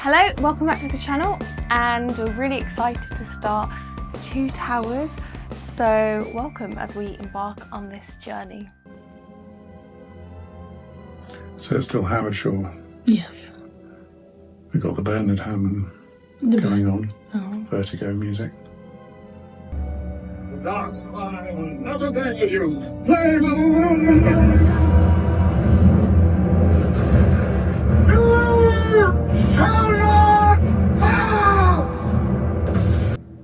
Hello, welcome back to the channel, and we're really excited to start the Two Towers, so welcome as we embark on this journey. So it's still Howard Shore. Yes. We've got the Bernard Herrmann going on, Vertigo music. Never thank you.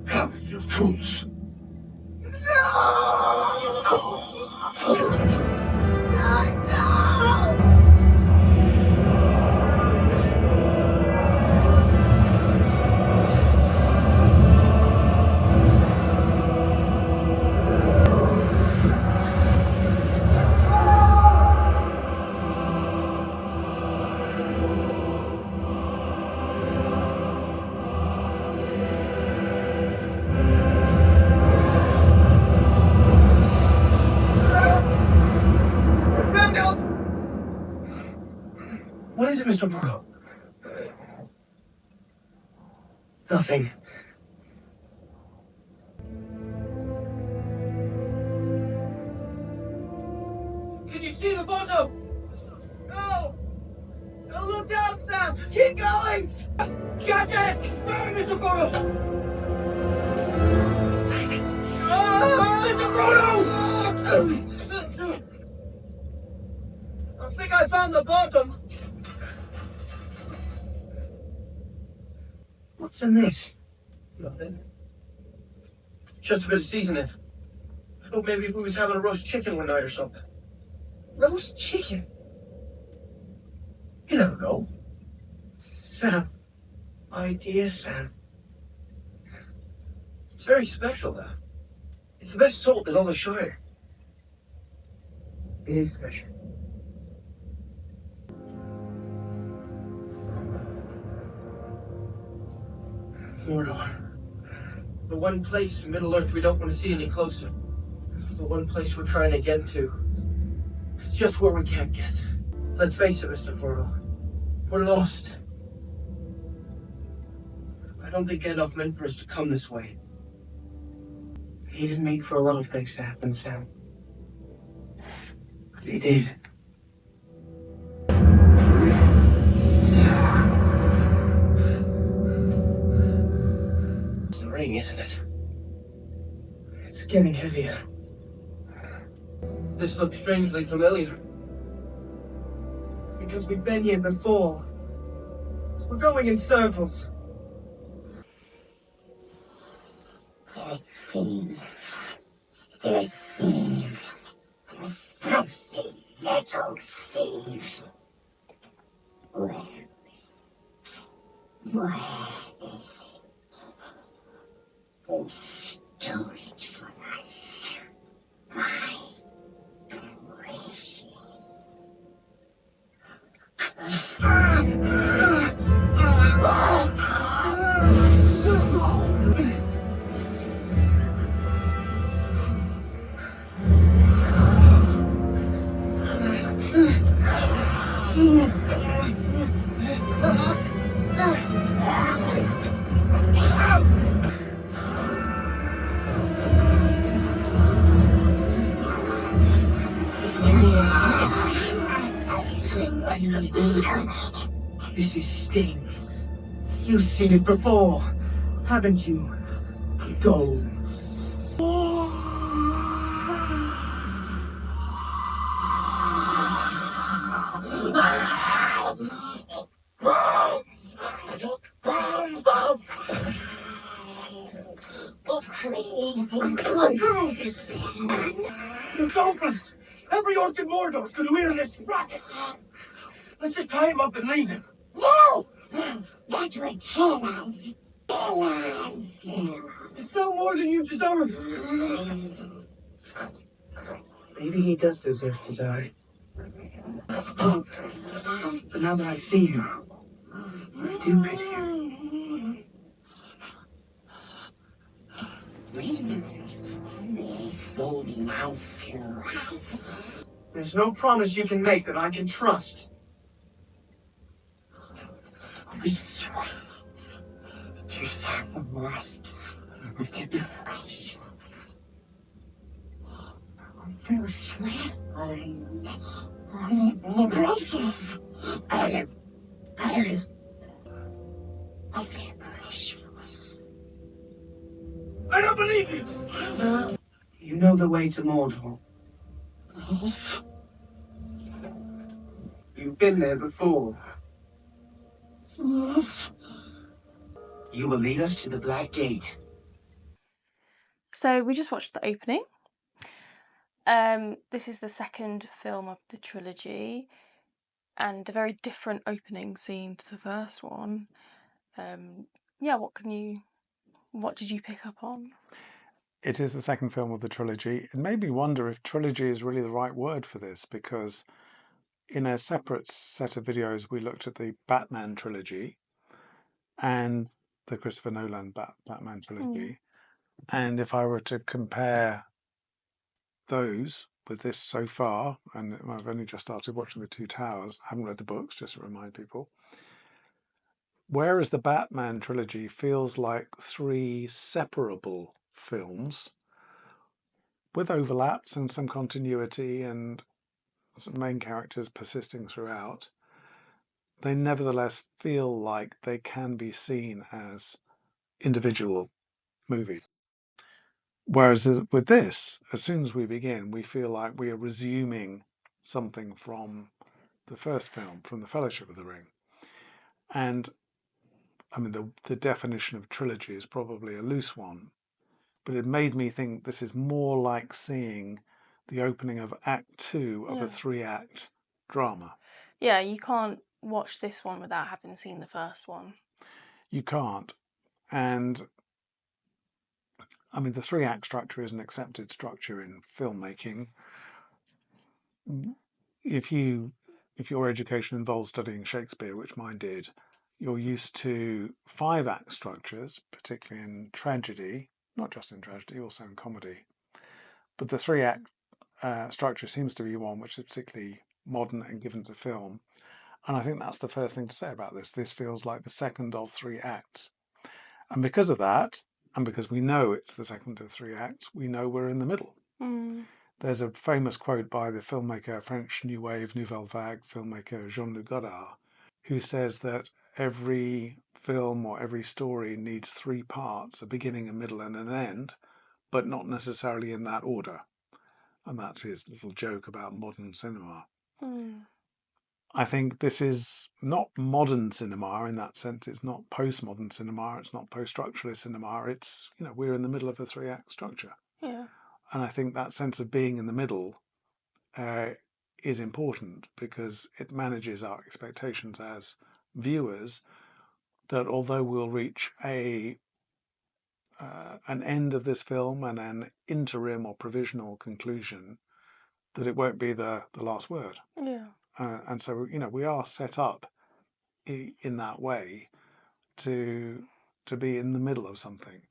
Come, you fools! Gandalf! What is it, Mr. Frodo? Nothing. Can you see the bottom? No! No, look down, Sam! Just keep going! Catch it! Run, Mr. Frodo! Mr. Frodo! I think I found the bottom. What's in this? Nothing. Just a bit of seasoning. I thought maybe if we was having a roast chicken one night or something. Roast chicken? You never know. Sam. My dear Sam. It's very special, that. It's the best salt in all the Shire. It is special. Mordor. The one place in Middle-earth we don't want to see any closer. The one place we're trying to get to. It's just where we can't get. Let's face it, Mr. Frodo. We're lost. I don't think Gandalf meant for us to come this way. He didn't mean for a lot of things to happen, Sam. But he did. It's the ring, isn't it? It's getting heavier. This looks strangely familiar. Because we've been here before. We're going in circles. They're thieves. They're thieves. They're filthy little thieves. Where is it? Where is it? They stole it from us. My precious. This is Sting. You've seen it before, haven't you? Go. It burns us. It freezes. It's hopeless. Every orc in Mordor's going to hear this racket. Let's just tie him up and leave him. No! That would kill us. Kill us. It's no more than you deserve. Maybe he does deserve to die. But now that I see him, I do pity him. There's no promise you can make that I can trust. We Sweet. To serve the master. To be precious. Through sweat and precious. I precious. I don't believe you! You know the way to Mordor. Yes. You've been there before. Yes. You will lead us to the Black Gate. So we just watched the opening. This is the second film of the trilogy, and a very different opening scene to the first one. Yeah, what did you pick up on? It is the second film of the trilogy. It made me wonder if trilogy is really the right word for this, because in a separate set of videos we looked at the Batman trilogy and the Christopher Nolan Batman trilogy. And if I were to compare those with this so far, and I've only just started watching The Two Towers, I haven't read the books, just to remind people, whereas the Batman trilogy feels like three separable films with overlaps and some continuity and some main characters persisting throughout, they nevertheless feel like they can be seen as individual movies. Whereas with this, as soon as we begin, we feel like we are resuming something from the first film, from The Fellowship of the Ring. And I mean, the definition of trilogy is probably a loose one, but it made me think this is more like seeing the opening of Act 2 of a 3-act drama. Yeah, you can't watch this one without having seen the first one. You can't. And I mean, the 3-act structure is an accepted structure in filmmaking. If your education involves studying Shakespeare, which mine did, you're used to 5-act structures, particularly in tragedy, not just in tragedy, also in comedy. But the 3-act structure seems to be one which is particularly modern and given to film. And I think that's the first thing to say about this. This feels like the second of 3 acts. And because of that, and because we know it's the second of 3 acts, we know we're in the middle. There's a famous quote by the filmmaker, French New Wave, Nouvelle Vague filmmaker Jean-Luc Godard, who says that every film or every story needs 3 parts, a beginning, a middle, and an end, but not necessarily in that order. And that's his little joke about modern cinema. I think this is not modern cinema in that sense. It's not postmodern cinema. It's not post-structuralist cinema. It's, we're in the middle of a 3-act structure. Yeah. And I think that sense of being in the middle is important because it manages our expectations as viewers, that although we'll reach an end of this film and an interim or provisional conclusion, that it won't be the last word. Yeah. And so, we are set up in that way to be in the middle of something.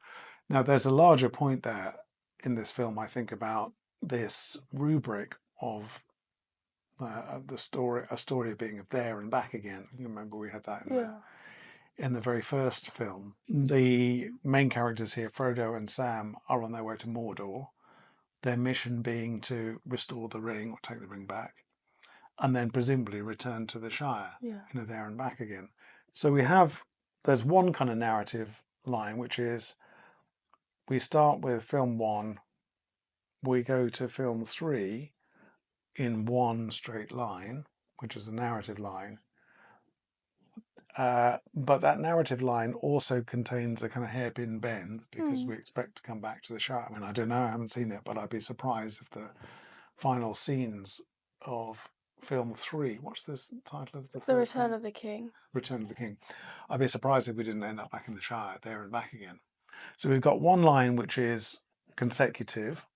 Now, there's a larger point there in this film, I think, about this rubric of a story being of there and back again. You remember we had that in the very first film. The main characters here, Frodo and Sam, are on their way to Mordor, their mission being to restore the ring or take the ring back, and then presumably return to the Shire, there and back again. So there's one kind of narrative line, which is we start with film 1, we go to film 3 in one straight line, which is a narrative line. But that narrative line also contains a kind of hairpin bend because we expect to come back to the Shire. I mean, I don't know, I haven't seen it, but I'd be surprised if the final scenes of film 3, what's the title of the third Return film? of the King. Return of the King. I'd be surprised if we didn't end up back in the Shire, there and back again. So we've got one line which is consecutive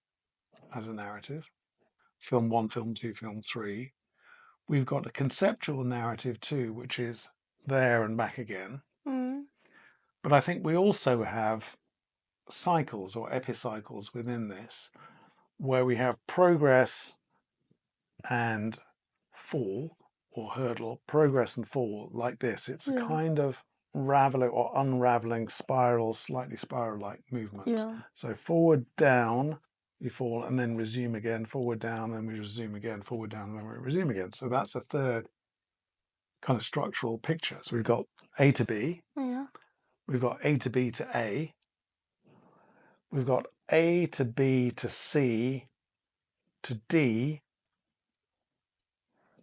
as a narrative. Film 1, film 2, film 3. We've got a conceptual narrative too, which is there and back again. But I think we also have cycles or epicycles within this, where we have progress and fall or hurdle, progress and fall like this. It's a kind of raveling or unraveling spiral, slightly spiral-like movement. Yeah. So forward, down, you fall, and then resume again, forward, down, then we resume again, forward, down, and then we resume again. So that's a third kind of structural picture. So we've got A to B, Yeah. we've got A to B to A, we've got A to B to C to D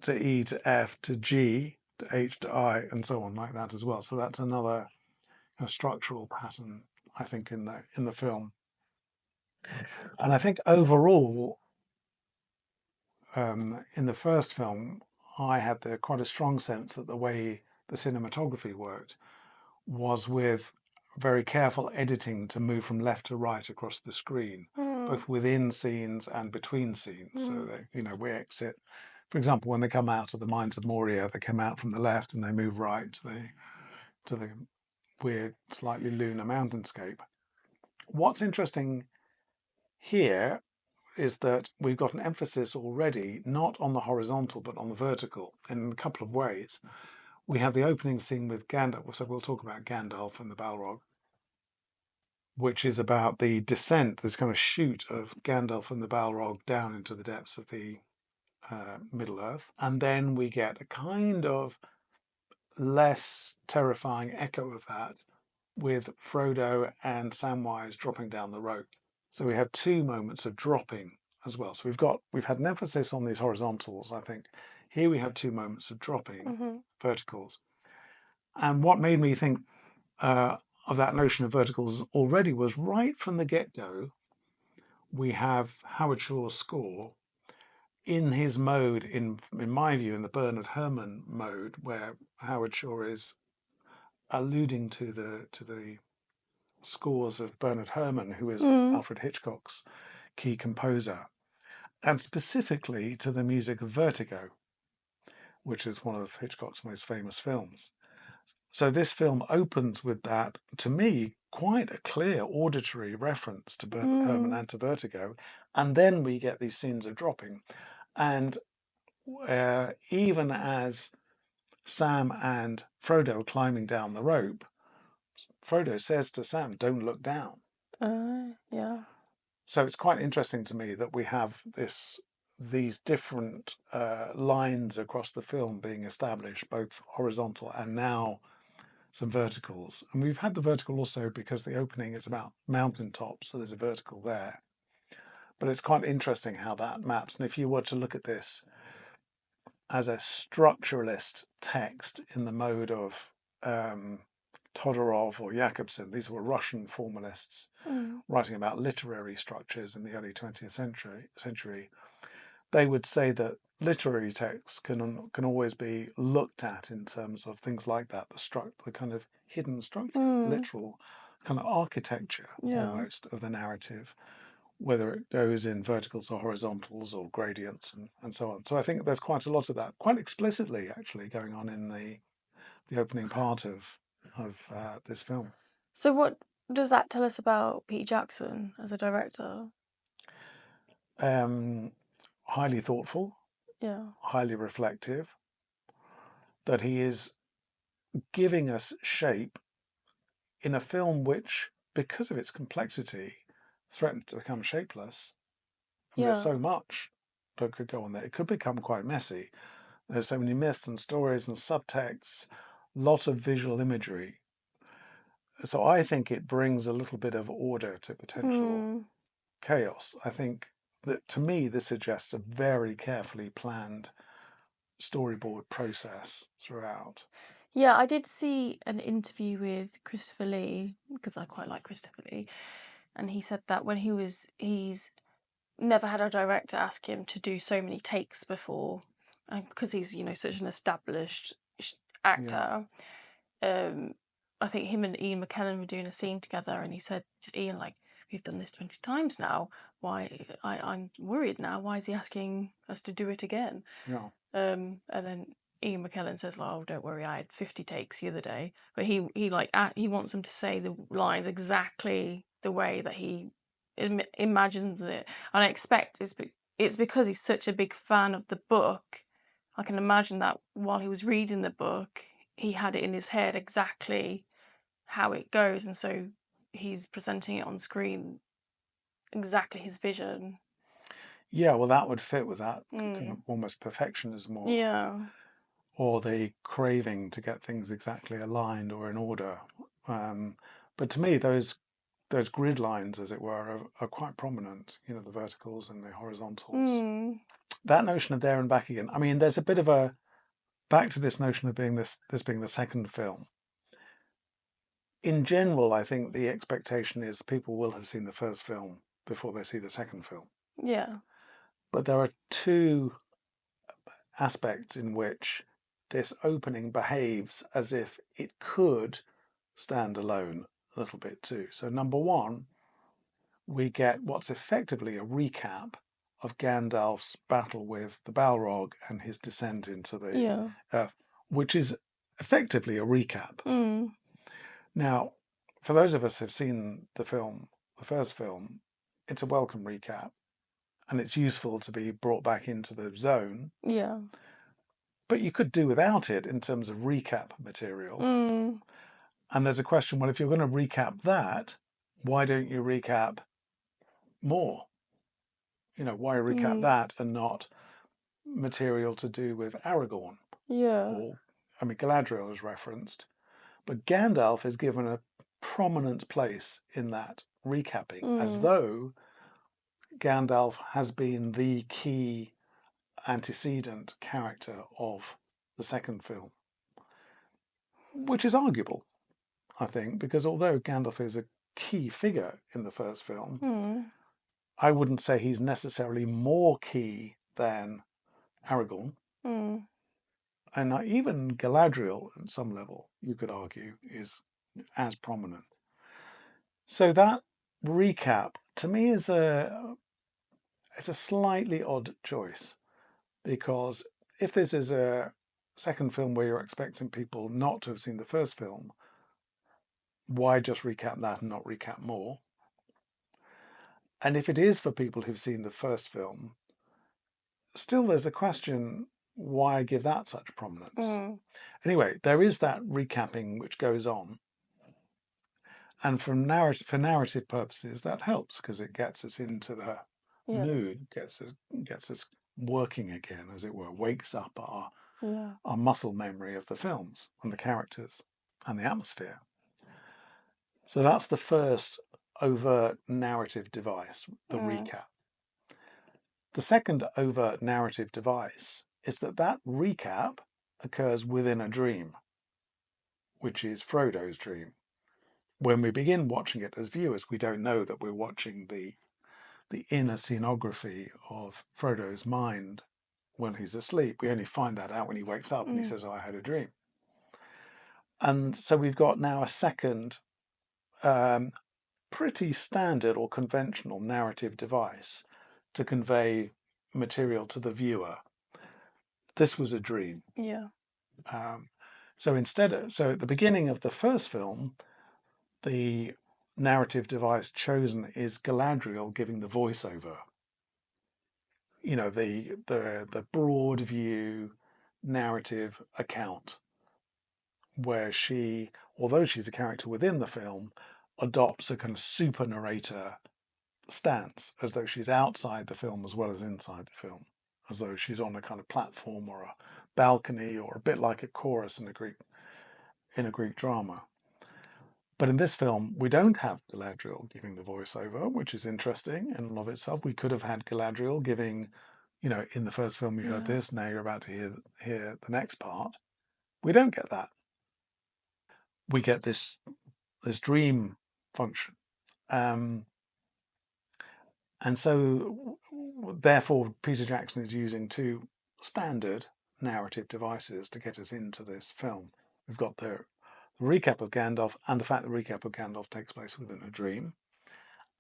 to E to F to G to H to I, and so on like that as well. So that's another structural pattern, I think, in the film. And I think overall, in the first film, I had quite a strong sense that the way the cinematography worked was with very careful editing to move from left to right across the screen, both within scenes and between scenes. So that, we exit, for example, when they come out of the mines of Moria, they come out from the left and they move right to the weird, slightly lunar mountainscape. What's interesting here is that we've got an emphasis already not on the horizontal but on the vertical in a couple of ways. We have the opening scene with Gandalf, so we'll talk about Gandalf and the Balrog, which is about the descent, this kind of shoot of Gandalf and the Balrog down into the depths of the Middle Earth. And then we get a kind of less terrifying echo of that with Frodo and Samwise dropping down the rope. So we have two moments of dropping as well. So we've had an emphasis on these horizontals, I think. Here we have two moments of dropping, verticals. And what made me think of that notion of verticals already was right from the get-go, we have Howard Shore's score in his mode, in my view, in the Bernard Herrmann mode, where Howard Shore is alluding to the scores of Bernard Herrmann, who is Alfred Hitchcock's key composer, and specifically to the music of Vertigo, which is one of Hitchcock's most famous films. So this film opens with that, to me, quite a clear auditory reference to Bernard Herrmann and to Vertigo, and then we get these scenes of dropping. And even as Sam and Frodo are climbing down the rope, Frodo says to Sam, "Don't look down." Yeah. So it's quite interesting to me that we have these different lines across the film being established, both horizontal and now some verticals. And we've had the vertical also because the opening is about mountaintops, so there's a vertical there. But it's quite interesting how that maps. And if you were to look at this as a structuralist text in the mode of Todorov or Jakobson, these were Russian formalists writing about literary structures in the early 20th century, they would say that literary texts can always be looked at in terms of things like that, the kind of hidden structure, literal kind of architecture almost of the narrative, whether it goes in verticals or horizontals or gradients and so on. So I think there's quite a lot of that, quite explicitly actually, going on in the opening part of this film. So what does that tell us about Peter Jackson as a director? Highly thoughtful, highly reflective, that he is giving us shape in a film which, because of its complexity, threatens to become shapeless. I mean, there's so much that could go on there. It could become quite messy. There's so many myths and stories and subtexts, lots of visual imagery. So I think it brings a little bit of order to potential chaos. I think that, to me, this suggests a very carefully planned storyboard process throughout. Yeah, I did see an interview with Christopher Lee, because I quite like Christopher Lee, and he said that when he's never had a director ask him to do so many takes before, and because he's such an established actor. I think him and Ian McKellen were doing a scene together, and he said to Ian, like, "We've done this 20 times now. Why? I'm worried now. Why is he asking us to do it again?" Yeah. And then Ian McKellen says, "Oh, don't worry, I had 50 takes the other day." But he wants them to say the lines exactly the way that he imagines it. And I expect it's because he's such a big fan of the book. I can imagine that while he was reading the book, he had it in his head exactly how it goes, and so he's presenting it on screen exactly his vision. Yeah, well, that would fit with that kind of almost perfectionism Yeah. or the craving to get things exactly aligned or in order. But to me, those grid lines, as it were, are quite prominent. You know, the verticals and the horizontals. That notion of there and back again. I mean, there's a bit of a back to this notion of being this being the second film. In general, I think the expectation is people will have seen the first film before they see the second film. Yeah. But there are two aspects in which this opening behaves as if it could stand alone a little bit too. So number one, we get what's effectively a recap of Gandalf's battle with the Balrog and his descent into the earth, which is effectively a recap. Now, for those of us who've seen the film, the first film, it's a welcome recap, and it's useful to be brought back into the zone. Yeah. But you could do without it in terms of recap material. And there's a question, well, if you're going to recap that, why don't you recap more? You know, why recap that and not material to do with Aragorn? Yeah. Or, I mean, Galadriel is referenced, but Gandalf is given a prominent place in that recapping, as though Gandalf has been the key antecedent character of the second film, which is arguable, I think, because although Gandalf is a key figure in the first film, I wouldn't say he's necessarily more key than Aragorn. And even Galadriel, at some level, you could argue, is as prominent. So that recap, to me, is it's a slightly odd choice, because if this is a second film where you're expecting people not to have seen the first film, why just recap that and not recap more? And if it is for people who've seen the first film, still there's the question, why give that such prominence? Anyway, there is that recapping which goes on. And for narrative purposes, that helps because it gets us into the mood, gets us working again, as it were, wakes up our muscle memory of the films and the characters and the atmosphere. So that's the first overt narrative device, the recap. The second overt narrative device is that recap occurs within a dream, which is Frodo's dream. When we begin watching it as viewers, we don't know that we're watching the inner scenography of Frodo's mind when he's asleep. We only find that out when he wakes up and he says, "Oh, I had a dream." And so we've got now a second pretty standard or conventional narrative device to convey material to the viewer. This was a dream. Yeah. So at the beginning of the first film, the narrative device chosen is Galadriel giving the voiceover. You know, the broad view narrative account where she, although she's a character within the film, adopts a kind of super narrator stance, as though she's outside the film as well as inside the film, as though she's on a kind of platform or a balcony or a bit like a chorus in a Greek drama. But in this film, we don't have Galadriel giving the voiceover, which is interesting in and of itself. We could have had Galadriel giving, you know, in the first film you heard this, now you're about to hear the next part. We don't get that. We get this dream function. And so, therefore, Peter Jackson is using two standard narrative devices to get us into this film. We've got the recap of Gandalf and the fact the recap of Gandalf takes place within a dream.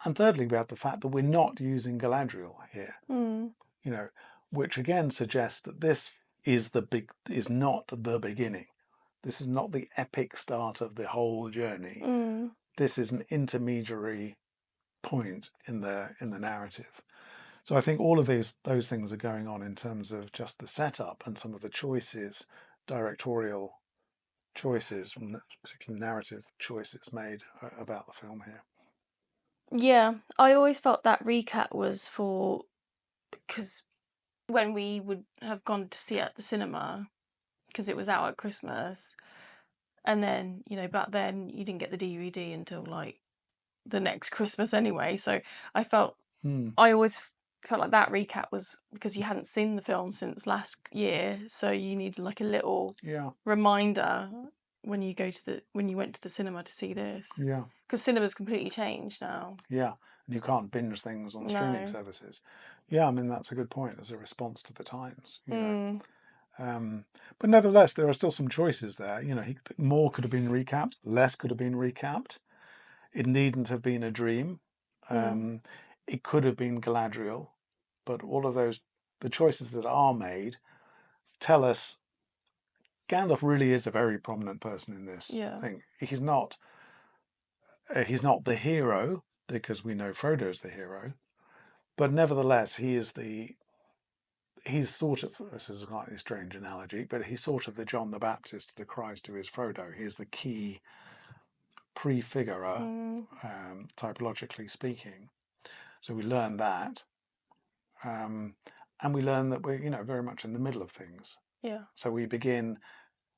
And thirdly, we have the fact that we're not using Galadriel here, you know, which again suggests that this is not the beginning. This is not the epic start of the whole journey. This is an intermediary point in the narrative. So I think all of those things are going on in terms of just the setup and some of the choices, directorial choices, particularly narrative choices made about the film here. Yeah, I always felt that recap was for, because when we would have gone to see it at the cinema, because it was out at Christmas, and then, you know, back then you didn't get the DVD until like the next Christmas anyway. So I always felt like that recap was because you hadn't seen the film since last year, so you needed like a little reminder when you went to the cinema to see this. Yeah. Because cinema's completely changed now. Yeah, and you can't binge things on streaming services. Yeah, I mean, that's a good point as a response to the times, you know. But nevertheless, there are still some choices there. You know, more could have been recapped, less could have been recapped. It needn't have been a dream. It could have been Galadriel. But all of those, the choices that are made, tell us Gandalf really is a very prominent person in this thing. He's not the hero, because we know Frodo's the hero, but nevertheless, he's sort of, this is a slightly strange analogy, but he's sort of the John the Baptist, the Christ to his Frodo. He's the key prefigurer, typologically speaking. So we learn that, and we learn that we're, you know, very much in the middle of things. Yeah. So we begin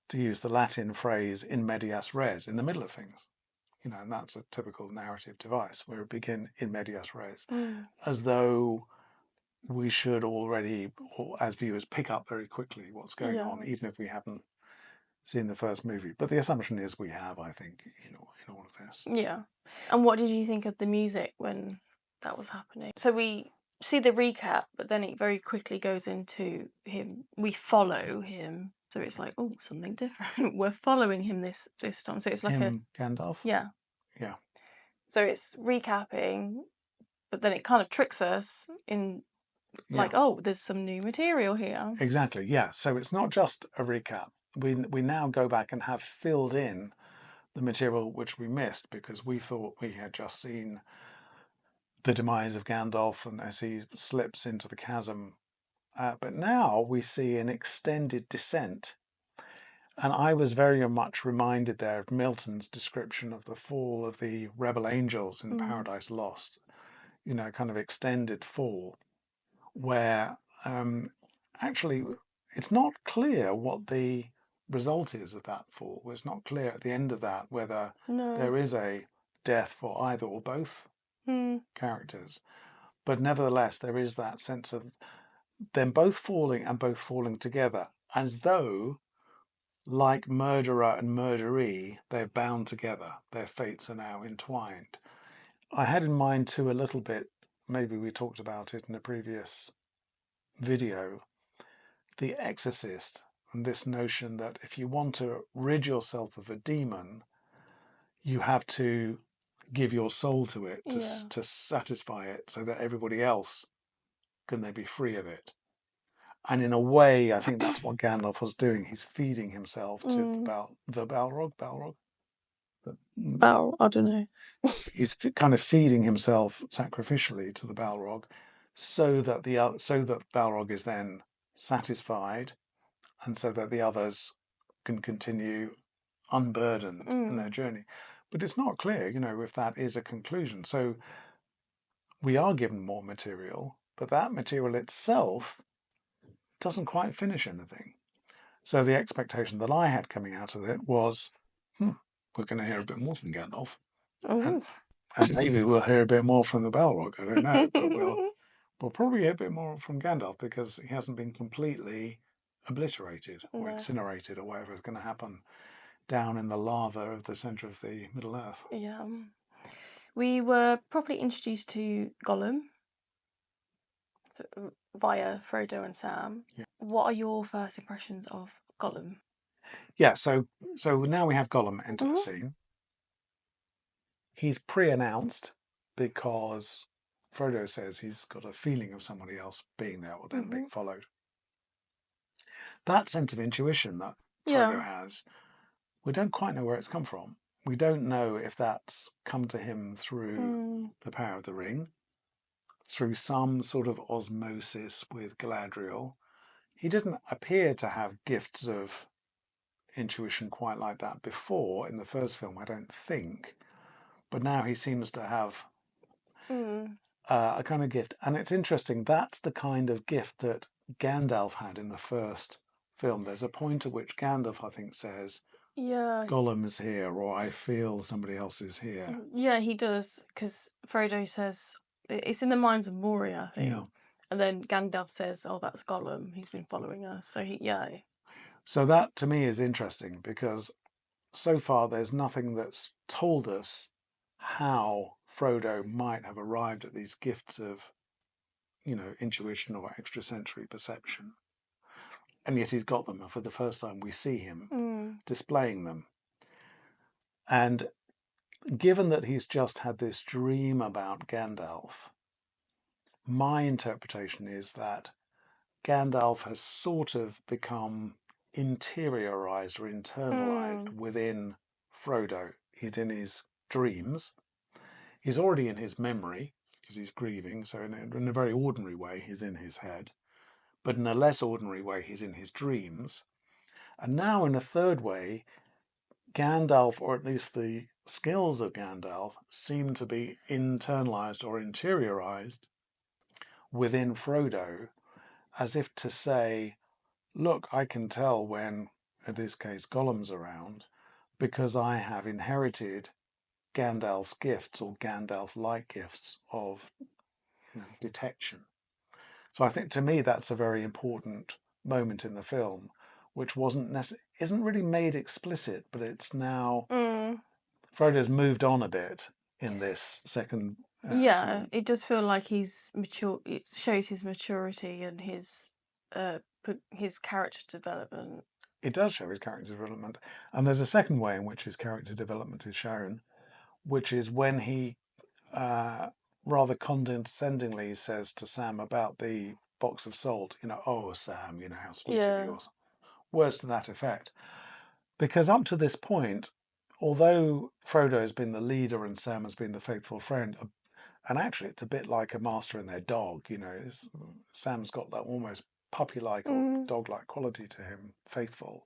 to use the Latin phrase in medias res, in the middle of things. You know, and that's a typical narrative device where we begin in medias res, as though we should already, or as viewers, pick up very quickly what's going on, even if we haven't seen the first movie. But the assumption is we have, I think, in all of this. Yeah. And what did you think of the music when that was happening? So we see the recap, but then it very quickly goes into him. We follow him. So it's like, oh, something different. We're following him this time. So it's like Gandalf? Yeah. Yeah. So it's recapping, but then it kind of tricks us in like, oh, there's some new material here. Exactly, yeah. So it's not just a recap. We now go back and have filled in the material which we missed because we thought we had just seen the demise of Gandalf and as he slips into the chasm. But now we see an extended descent. And I was very much reminded there of Milton's description of the fall of the rebel angels in Paradise Lost, you know, kind of extended fall, where actually it's not clear what the result is of that fall. It's not clear at the end of that whether there is a death for either or both characters. But nevertheless, there is that sense of them both falling and both falling together, as though, like murderer and murderee, they're bound together. Their fates are now entwined. I had in mind too a little bit, maybe we talked about it in a previous video, The Exorcist, and this notion that if you want to rid yourself of a demon, you have to give your soul to it to satisfy it so that everybody else can then be free of it. And in a way, I think that's what Gandalf was doing. He's feeding himself to the Balrog. I don't know. He's kind of feeding himself sacrificially to the Balrog, so that Balrog is then satisfied, and so that the others can continue unburdened in their journey. But it's not clear, you know, if that is a conclusion. So we are given more material, but that material itself doesn't quite finish anything. So the expectation that I had coming out of it was, we're going to hear a bit more from Gandalf. And maybe we'll hear a bit more from the Balrog, I don't know. But we'll probably hear a bit more from Gandalf because he hasn't been completely obliterated or incinerated or whatever is going to happen down in the lava of the centre of the Middle Earth. Yeah. We were properly introduced to Gollum via Frodo and Sam. Yeah. What are your first impressions of Gollum? Yeah, so now we have Gollum enter the scene. He's pre-announced because Frodo says he's got a feeling of somebody else being there or then being followed. That sense of intuition that Frodo has, we don't quite know where it's come from. We don't know if that's come to him through the power of the ring, through some sort of osmosis with Galadriel. He didn't appear to have gifts of intuition quite like that before in the first film, I don't think. But now he seems to have a kind of gift. And it's interesting, that's the kind of gift that Gandalf had in the first film. There's a point at which Gandalf, I think, says, Yeah. Gollum is here, or I feel somebody else is here. Yeah, he does, because Frodo says, it's in the Mines of Moria, I think. Yeah. And then Gandalf says, oh, that's Gollum. He's been following us. So, So that, to me, is interesting, because so far there's nothing that's told us how Frodo might have arrived at these gifts of, intuition or extrasensory perception. And yet he's got them, and for the first time we see him displaying them. And given that he's just had this dream about Gandalf, my interpretation is that Gandalf has sort of become interiorized or internalized within Frodo. He's in his dreams. He's already in his memory because he's grieving. So in a very ordinary way, he's in his head. But in a less ordinary way, he's in his dreams. And now in a third way, Gandalf, or at least the skills of Gandalf, seem to be internalized or interiorized within Frodo, as if to say, look, I can tell when, in this case, Gollum's around, because I have inherited Gandalf's gifts or Gandalf-like gifts of detection. So I think, to me, that's a very important moment in the film, which isn't really made explicit, but it's now Frodo's moved on a bit in this second film. it does feel like he's mature. It shows his maturity and his character development. It does show his character development. And there's a second way in which his character development is shown, which is when he rather condescendingly says to Sam about the box of salt, oh, Sam, how sweet of you, words to that effect. Because up to this point, although Frodo has been the leader and Sam has been the faithful friend, and actually it's a bit like a master and their dog, Sam's got that almost puppy-like or dog-like quality to him, faithful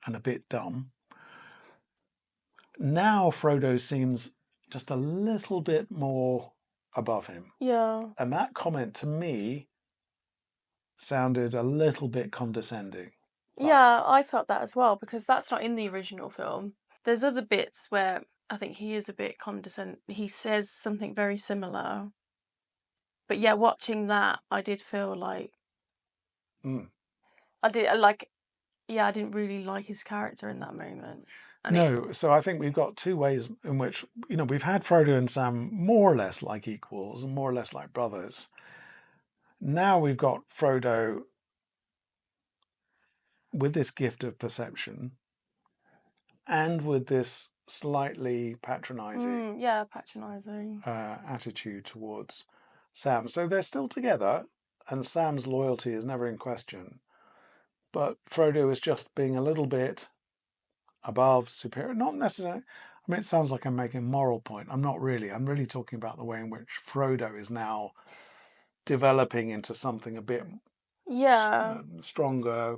and a bit dumb. Now Frodo seems just a little bit more above him. Yeah. And that comment to me sounded a little bit condescending. Yeah, I felt that as well, because that's not in the original film. There's other bits where I think he is a bit condescending. He says something very similar. But yeah, watching that, I did feel like I didn't really like his character in that moment. And so I think we've got two ways in which, we've had Frodo and Sam more or less like equals and more or less like brothers. Now we've got Frodo with this gift of perception and with this slightly patronizing attitude towards Sam. So they're still together and Sam's loyalty is never in question. But Frodo is just being a little bit above, superior, not necessarily. I mean, it sounds like I'm making a moral point. I'm not really. I'm really talking about the way in which Frodo is now developing into something a bit stronger,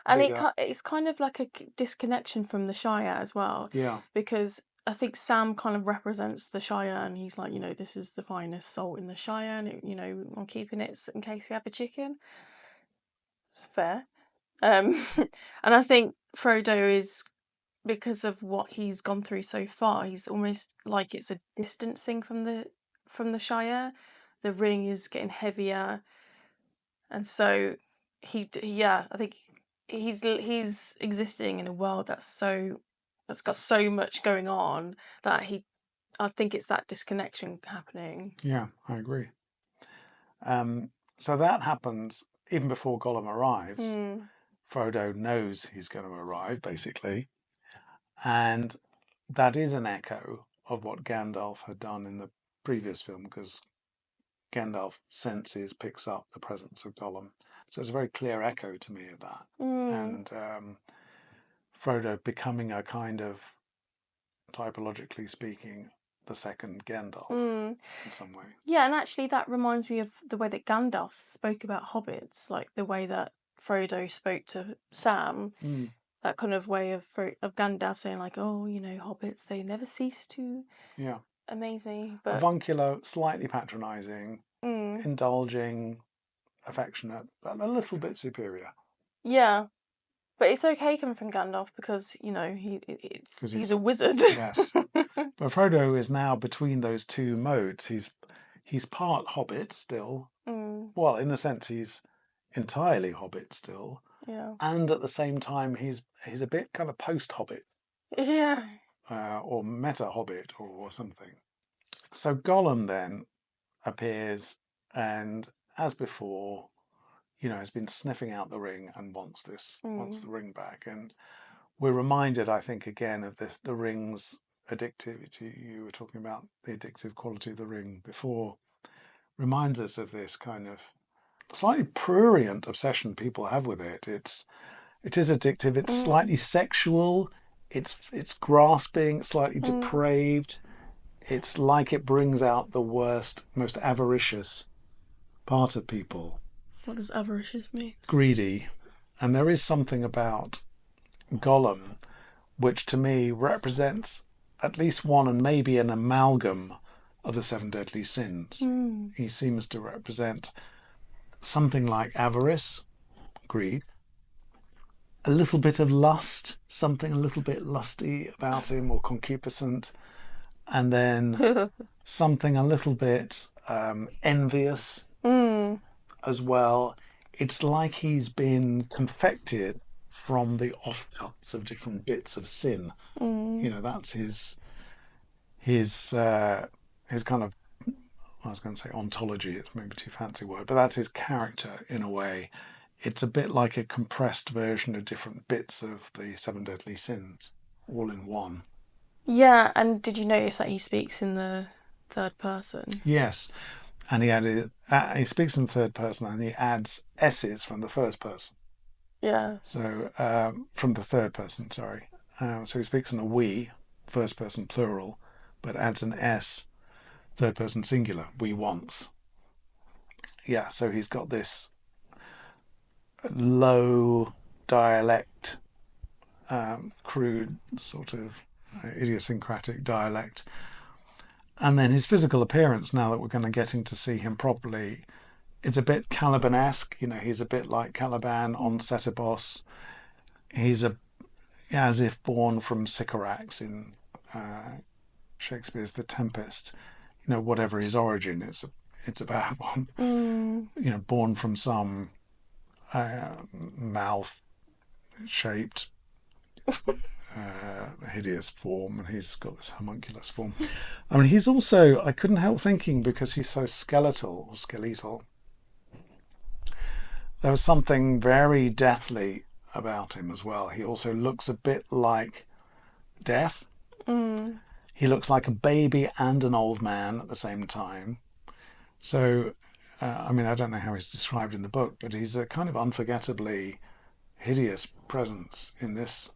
and bigger. it's kind of like a disconnection from the Shire as well. Yeah. Because I think Sam kind of represents the Shire, and he's like, this is the finest salt in the Shire, and I'm keeping it in case we have a chicken. It's fair. And I think Frodo is, because of what he's gone through so far, he's almost like it's a distancing from the Shire. The ring is getting heavier, and so I think he's existing in a world that's got so much going on that I think it's that disconnection happening. Yeah, I agree. So that happens even before Gollum arrives. Frodo knows he's going to arrive, basically. And that is an echo of what Gandalf had done in the previous film, because Gandalf picks up the presence of Gollum. So it's a very clear echo to me of that. And Frodo becoming a kind of, typologically speaking, the second Gandalf in some way. Yeah, and actually that reminds me of the way that Gandalf spoke about hobbits, like the way that Frodo spoke to Sam. that kind of way of Gandalf saying like, oh, you know, hobbits, they never cease to amaze me. But avuncular, slightly patronising, indulging, affectionate, but a little bit superior. Yeah. But it's okay coming from Gandalf because, you know, he's a wizard. Yes. But Frodo is now between those two modes. He's part hobbit still. Well, in a sense, he's entirely hobbit still. Yeah. And at the same time, he's a bit kind of post-hobbit. Yeah. Or meta-hobbit or something. So Gollum then appears and, as before, you know, has been sniffing out the ring and wants the ring back. And we're reminded, I think, again of the ring's addictivity. You were talking about the addictive quality of the ring before. Reminds us of this kind of slightly prurient obsession people have with it. It is addictive. It's slightly sexual. It's grasping, slightly depraved. It's like it brings out the worst, most avaricious part of people. What does avaricious mean? Greedy. And there is something about Gollum which to me represents at least one and maybe an amalgam of the seven deadly sins. He seems to represent something like avarice, greed, a little bit of lust, something a little bit lusty about him or concupiscent, and then something a little bit envious as well. It's like he's been confected from the offcuts of different bits of sin. You know, that's his kind of, I was going to say ontology, it's maybe too fancy a word, but that's his character in a way. It's a bit like a compressed version of different bits of the seven deadly sins, all in one. Yeah, and did you notice that he speaks in the third person? Yes, and he speaks in third person and he adds S's from the first person. Yeah. So, from the third person, sorry. So he speaks in a we, first person plural, but adds an S, third person singular, we once. Yeah, so he's got this low dialect, crude sort of idiosyncratic dialect. And then his physical appearance, now that we're going to get in to see him properly, it's a bit Caliban-esque. You know, he's a bit like Caliban on Setebos. He's as if born from Sycorax in Shakespeare's The Tempest. You know, whatever his origin, it's a bad one. You know, born from some mouth-shaped hideous form, and he's got this homunculus form. I mean, he's also, I couldn't help thinking, because he's so skeletal, there was something very deathly about him as well. He also looks a bit like death. He looks like a baby and an old man at the same time. So, I mean, I don't know how he's described in the book, but he's a kind of unforgettably hideous presence in this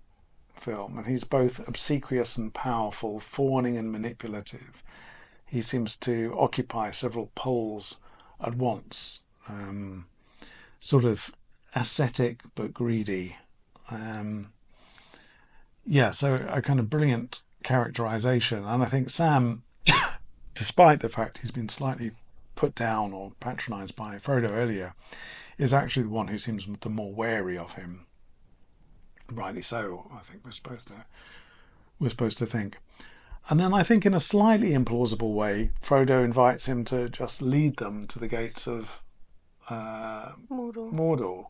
film, and he's both obsequious and powerful, fawning and manipulative. He seems to occupy several poles at once, sort of ascetic but greedy. So a kind of brilliant characterization, and I think Sam, despite the fact he's been slightly put down or patronized by Frodo earlier, is actually the one who seems the more wary of him. Rightly so, I think we're supposed to think. And then I think in a slightly implausible way, Frodo invites him to just lead them to the gates of Mordor,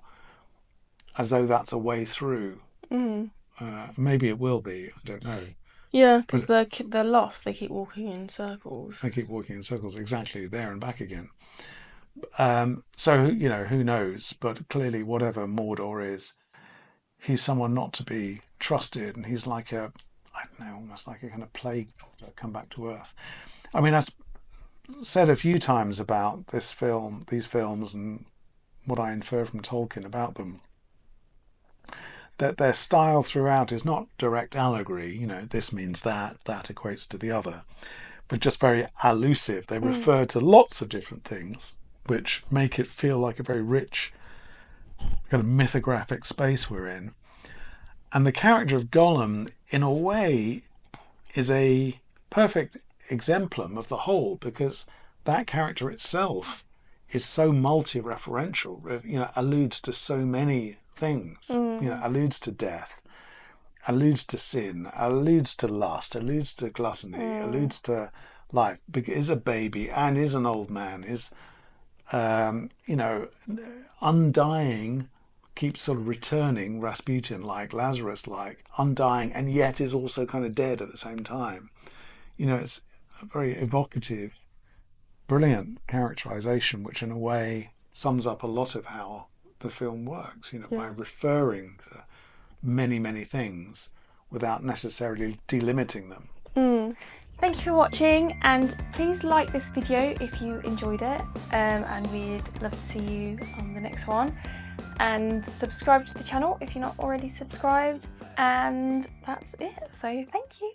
as though that's a way through. Maybe it will be, I don't know. Yeah, because they're lost. They keep walking in circles. Exactly, there and back again. So, you know, who knows? But clearly, whatever Mordor is, he's someone not to be trusted, and he's like almost like a kind of plague that come back to Earth. I mean, I've said a few times about these films, and what I infer from Tolkien about them, that their style throughout is not direct allegory, you know, this means that equates to the other, but just very allusive. They refer to lots of different things, which make it feel like a very rich kind of mythographic space we're in. And the character of Gollum, in a way, is a perfect exemplum of the whole, because that character itself is so multi-referential, you know, alludes to so many things, you know, alludes to death, alludes to sin, alludes to lust, alludes to gluttony, alludes to life, is a baby and is an old man, is, you know, undying, keeps sort of returning, Rasputin-like, Lazarus-like, undying, and yet is also kind of dead at the same time. You know, it's a very evocative, brilliant characterization, which in a way sums up a lot of how the film works, you know, by referring to many, many things without necessarily delimiting them. Thank you for watching, and please like this video if you enjoyed it, and we'd love to see you on the next one. And subscribe to the channel if you're not already subscribed, and that's it. So thank you.